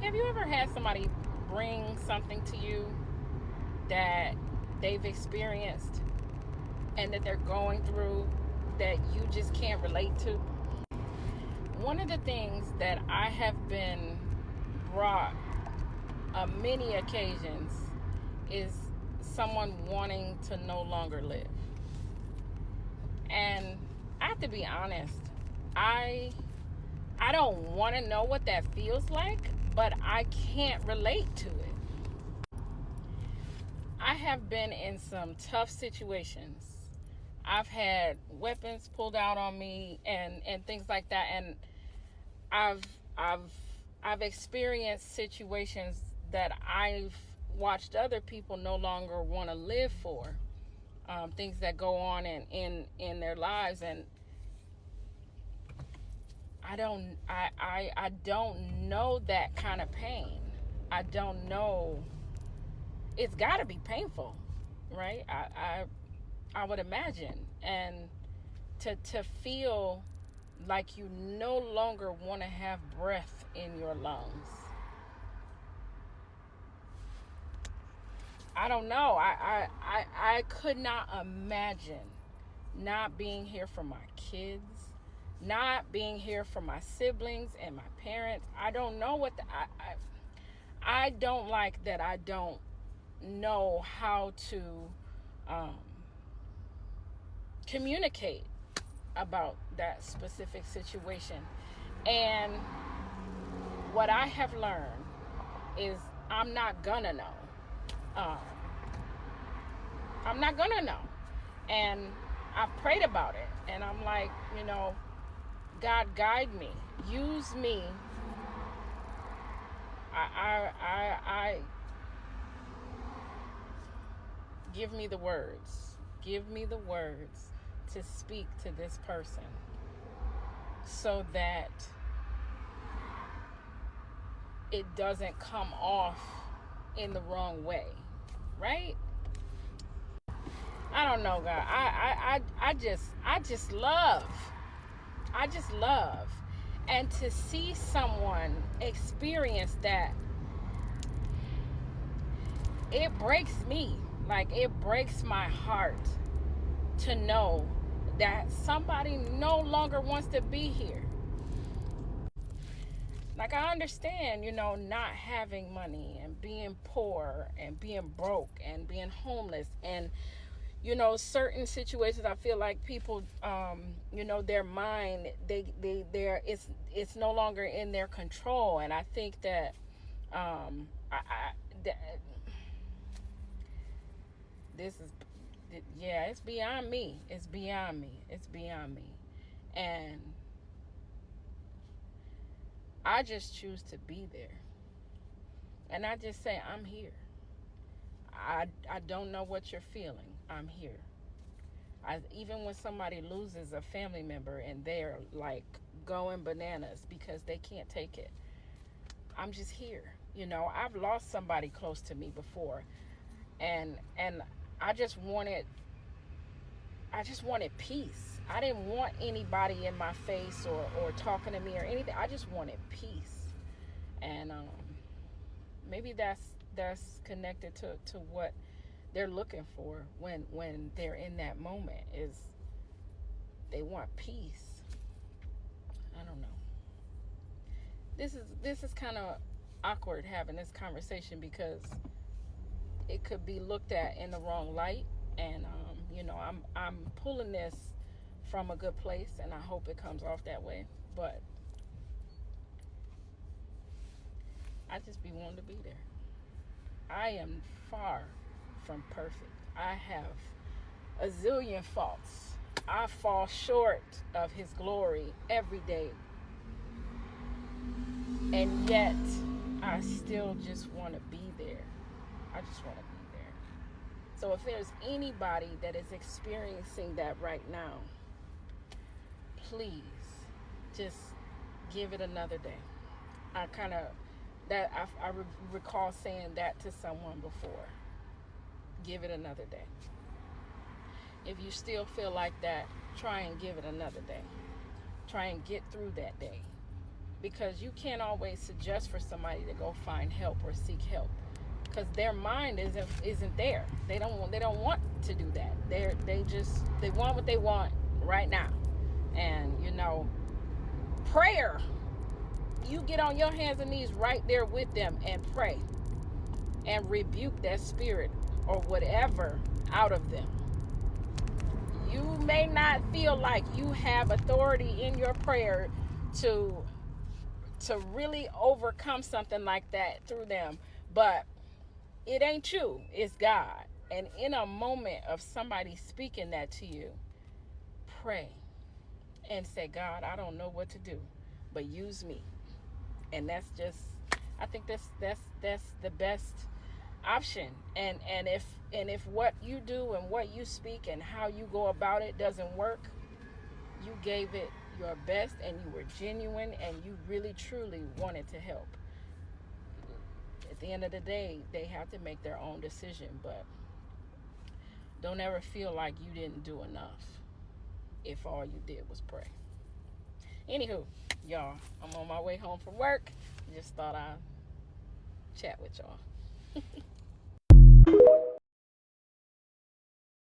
have you ever had somebody bring something to you that they've experienced and that they're going through that you just can't relate to? One of the things that I have been brought on many occasions is someone wanting to no longer live. And I have to be honest, I don't want to know what that feels like, but I can't relate to it. I have been in some tough situations. I've had weapons pulled out on me and things like that, and I've experienced situations that I've watched other people no longer want to live for. Things that go on in their lives, and I don't know that kind of pain. I don't know. It's got to be painful, right? I would imagine, and to feel like you no longer want to have breath in your lungs. I don't know. I could not imagine not being here for my kids, not being here for my siblings and my parents. I don't know what I don't like that. I don't know how to communicate about that specific situation. And what I have learned is I'm not gonna know. I'm not gonna know. And I've prayed about it, and I'm like, God, guide me, use me. I give me the words to speak to this person so that it doesn't come off in the wrong way, right? I don't know, God. I just love, and to see someone experience that, it breaks me. Like, it breaks my heart to know that somebody no longer wants to be here. Like, I understand, not having money and being poor and being broke and being homeless and, certain situations. I feel like people, their mind, it's no longer in their control. And I think that, this is, it's beyond me. It's beyond me. And I just choose to be there. And I just say, I'm here. I don't know what you're feeling. I'm here. Even when somebody loses a family member and they're like going bananas because they can't take it, I'm just here. I've lost somebody close to me before, and I just wanted peace. I didn't want anybody in my face or talking to me or anything. I just wanted peace. And maybe that's connected to what they're looking for when they're in that moment, is they want peace. I don't know. This is kind of awkward having this conversation because it could be looked at in the wrong light, and I'm pulling this from a good place, and I hope it comes off that way. But I just be wanting to be there. I am far from perfect. I have a zillion faults. I fall short of His glory every day. And yet, I still just want to be there. I just want to be there. So if there's anybody that is experiencing that right now, please just give it another day. I recall saying that to someone before. Give it another day. If you still feel like that, try and give it another day. Try and get through that day. because you can't always suggest for somebody to go find help or seek help, because their mind isn't there. They don't want to do that. They want what they want right now. And prayer, you get on your hands and knees right there with them and pray and rebuke that spirit or whatever out of them. You may not feel like you have authority in your prayer to really overcome something like that through them, but it ain't you, it's God. And in a moment of somebody speaking that to you, pray and say, God, I don't know what to do, but use me. And that's just, I think that's the best option. And if what you do and what you speak and how you go about it doesn't work, you gave it your best and you were genuine and you really truly wanted to help. At the end of the day, they have to make their own decision, but don't ever feel like you didn't do enough if all you did was pray. Anywho, y'all, I'm on my way home from work. Just thought I'd chat with y'all.